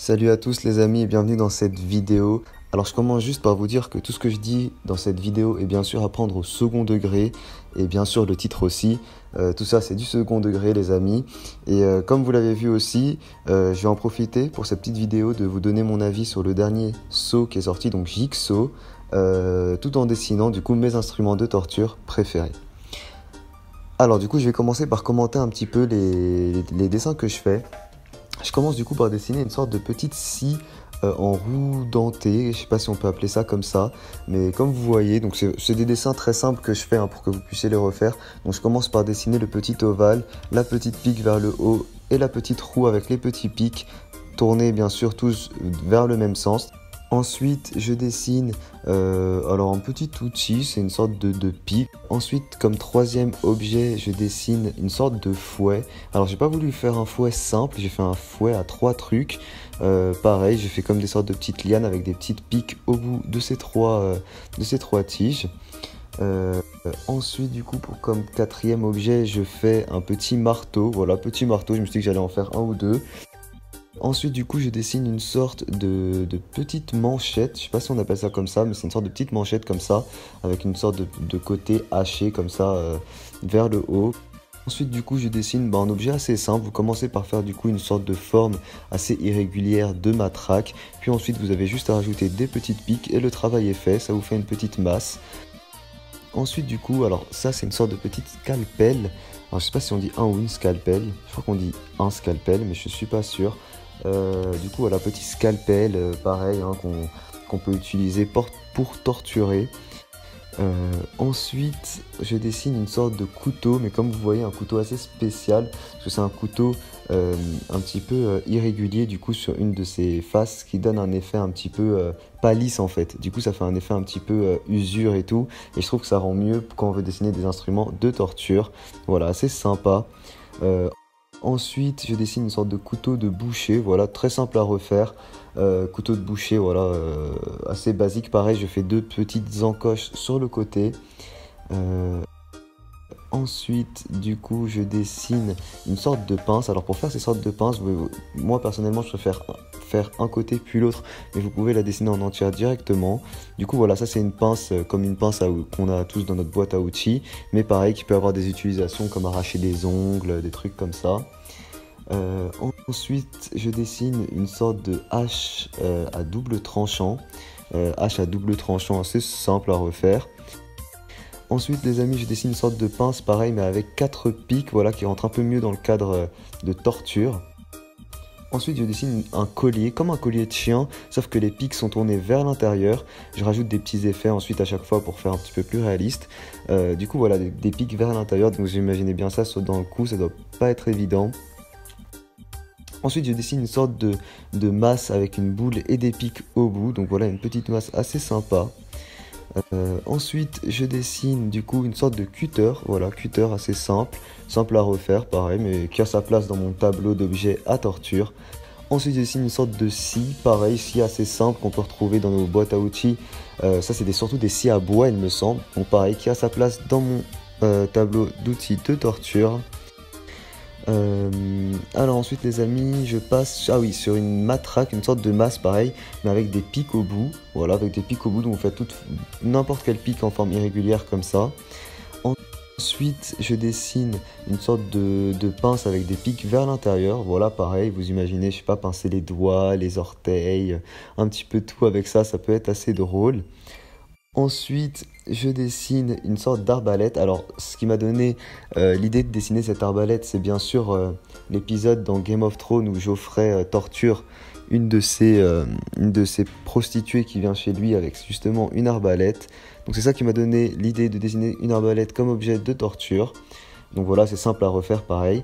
Salut à tous les amis et bienvenue dans cette vidéo. Alors je commence juste par vous dire que tout ce que je dis dans cette vidéo est bien sûr à prendre au second degré et bien sûr le titre aussi. Tout ça c'est du second degré les amis. Et comme vous l'avez vu aussi, je vais en profiter pour cette petite vidéo de vous donner mon avis sur le dernier Saw qui est sorti, donc Jigsaw, tout en dessinant du coup mes instruments de torture préférés. Alors du coup je vais commencer par commenter un petit peu les dessins que je fais. Je commence du coup par dessiner une sorte de petite scie en roue dentée, je sais pas si on peut appeler ça comme ça, mais comme vous voyez, donc c'est des dessins très simples que je fais pour que vous puissiez les refaire. Donc je commence par dessiner le petit ovale, la petite pique vers le haut et la petite roue avec les petits pics, tournés bien sûr tous vers le même sens. Ensuite, je dessine alors un petit outil, c'est une sorte de pic. Ensuite, comme troisième objet, je dessine une sorte de fouet. Alors, j'ai pas voulu faire un fouet simple, j'ai fait un fouet à 3 trucs. Pareil, j'ai fait comme des sortes de petites lianes avec des petites piques au bout de ces trois tiges. Ensuite, du coup, comme quatrième objet, je fais un petit marteau. Voilà, petit marteau, je me suis dit que j'allais en faire un ou deux. Ensuite, du coup, je dessine une sorte de petite manchette. Je sais pas si on appelle ça comme ça, mais c'est une sorte de petite manchette comme ça, avec une sorte de côté haché comme ça vers le haut. Ensuite, du coup, je dessine un objet assez simple. Vous commencez par faire du coup une sorte de forme assez irrégulière de matraque. Puis ensuite, vous avez juste à rajouter des petites piques et le travail est fait. Ça vous fait une petite masse. Ensuite, du coup, alors ça, c'est une sorte de petite scalpel. Alors, je sais pas si on dit un ou une scalpel. Je crois qu'on dit un scalpel, mais je suis pas sûr. Du coup, voilà, petit scalpel, pareil, hein, qu'on peut utiliser pour torturer. Ensuite, je dessine une sorte de couteau, mais comme vous voyez, un couteau assez spécial, parce que c'est un couteau un petit peu irrégulier, du coup, sur une de ses faces, qui donne un effet un petit peu pas lisse en fait. Du coup, ça fait un effet un petit peu usure et tout, et je trouve que ça rend mieux quand on veut dessiner des instruments de torture. Voilà, assez sympa. Ensuite, je dessine une sorte de couteau de boucher, voilà, très simple à refaire. Couteau de boucher, voilà, assez basique. Pareil, je fais deux petites encoches sur le côté. Ensuite, du coup, je dessine une sorte de pince. Alors, pour faire ces sortes de pinces, moi personnellement, je préfère faire un côté puis l'autre, mais vous pouvez la dessiner en entière directement. Du coup, voilà, ça c'est une pince comme une pince qu'on a tous dans notre boîte à outils, mais pareil, qui peut avoir des utilisations comme arracher des ongles, des trucs comme ça. Ensuite, je dessine une sorte de hache à double tranchant. Hache à double tranchant assez simple à refaire. Ensuite, les amis, je dessine une sorte de pince, pareil, mais avec 4 pics, voilà, qui rentre un peu mieux dans le cadre de torture. Ensuite, je dessine un collier, comme un collier de chien, sauf que les pics sont tournés vers l'intérieur. Je rajoute des petits effets ensuite à chaque fois pour faire un petit peu plus réaliste. Du coup, voilà, des pics vers l'intérieur, donc vous imaginez bien ça, saute dans le cou, ça doit pas être évident. Ensuite, je dessine une sorte de masse avec une boule et des pics au bout. Donc voilà, une petite masse assez sympa. Ensuite, je dessine du coup une sorte de cutter. Voilà, cutter assez simple à refaire, pareil, mais qui a sa place dans mon tableau d'objets à torture. Ensuite, je dessine une sorte de scie, pareil, scie assez simple qu'on peut retrouver dans nos boîtes à outils. Ça, c'est surtout des scies à bois, il me semble. Donc pareil, qui a sa place dans mon tableau d'outils de torture. Alors ensuite les amis, je passe sur une matraque, une sorte de masse pareil, mais avec des pics au bout. Voilà, avec des pics au bout, donc vous faites n'importe quel pic en forme irrégulière comme ça. Ensuite, je dessine une sorte de pince avec des pics vers l'intérieur. Voilà, pareil, vous imaginez, je sais pas, pincer les doigts, les orteils, un petit peu tout avec ça, ça peut être assez drôle. Ensuite, je dessine une sorte d'arbalète. Alors, ce qui m'a donné l'idée de dessiner cette arbalète, c'est bien sûr l'épisode dans Game of Thrones où Geoffrey torture une de ses prostituées qui vient chez lui avec justement une arbalète. Donc c'est ça qui m'a donné l'idée de dessiner une arbalète comme objet de torture. Donc voilà, c'est simple à refaire pareil.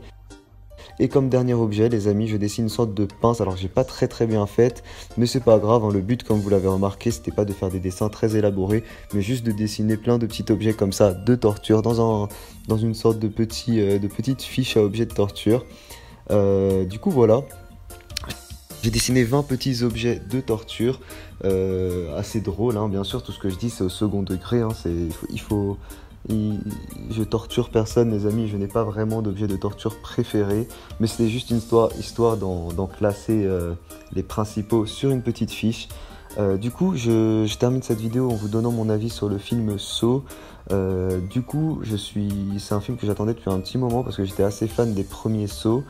Et comme dernier objet, les amis, je dessine une sorte de pince. Alors, j'ai pas très bien faite, mais c'est pas grave, hein. Le but, comme vous l'avez remarqué, c'était pas de faire des dessins très élaborés, mais juste de dessiner plein de petits objets comme ça de torture dans une sorte de petite fiche à objets de torture. Du coup, voilà. J'ai dessiné 20 petits objets de torture, assez drôles, hein. Bien sûr, tout ce que je dis, c'est au second degré, hein. Je torture personne, les amis, je n'ai pas vraiment d'objet de torture préféré, mais c'était juste une histoire d'en classer les principaux sur une petite fiche. Du coup, je termine cette vidéo en vous donnant mon avis sur le film Saw. C'est un film que j'attendais depuis un petit moment parce que j'étais assez fan des premiers Saw.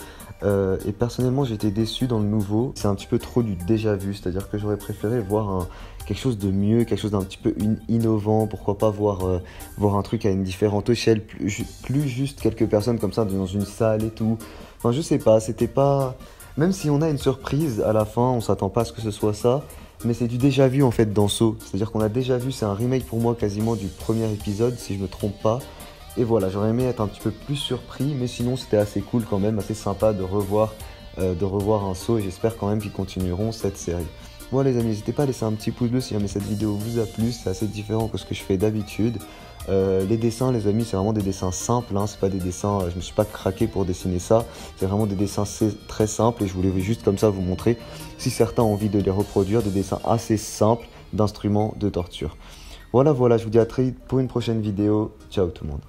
Et personnellement, j'étais déçu dans le nouveau. C'est un petit peu trop du déjà vu, c'est-à-dire que j'aurais préféré voir quelque chose de mieux, quelque chose d'un petit peu innovant. Pourquoi pas voir un truc à une différente échelle, plus juste quelques personnes comme ça dans une salle et tout. Enfin, je sais pas, c'était pas. Même si on a une surprise à la fin, on s'attend pas à ce que ce soit ça. Mais c'est du déjà vu en fait dans Saw. C'est-à-dire qu'on a déjà vu, c'est un remake pour moi quasiment du premier épisode, si je me trompe pas. Et voilà, j'aurais aimé être un petit peu plus surpris, mais sinon c'était assez cool quand même, assez sympa de revoir un Saw et j'espère quand même qu'ils continueront cette série. Bon les amis, n'hésitez pas à laisser un petit pouce bleu si jamais cette vidéo vous a plu, c'est assez différent que ce que je fais d'habitude. Les dessins les amis, c'est vraiment des dessins simples, hein, c'est pas des dessins, je me suis pas craqué pour dessiner ça, c'est vraiment des dessins très simples et je voulais juste comme ça vous montrer si certains ont envie de les reproduire, des dessins assez simples d'instruments de torture. Voilà, je vous dis à très vite pour une prochaine vidéo, ciao tout le monde.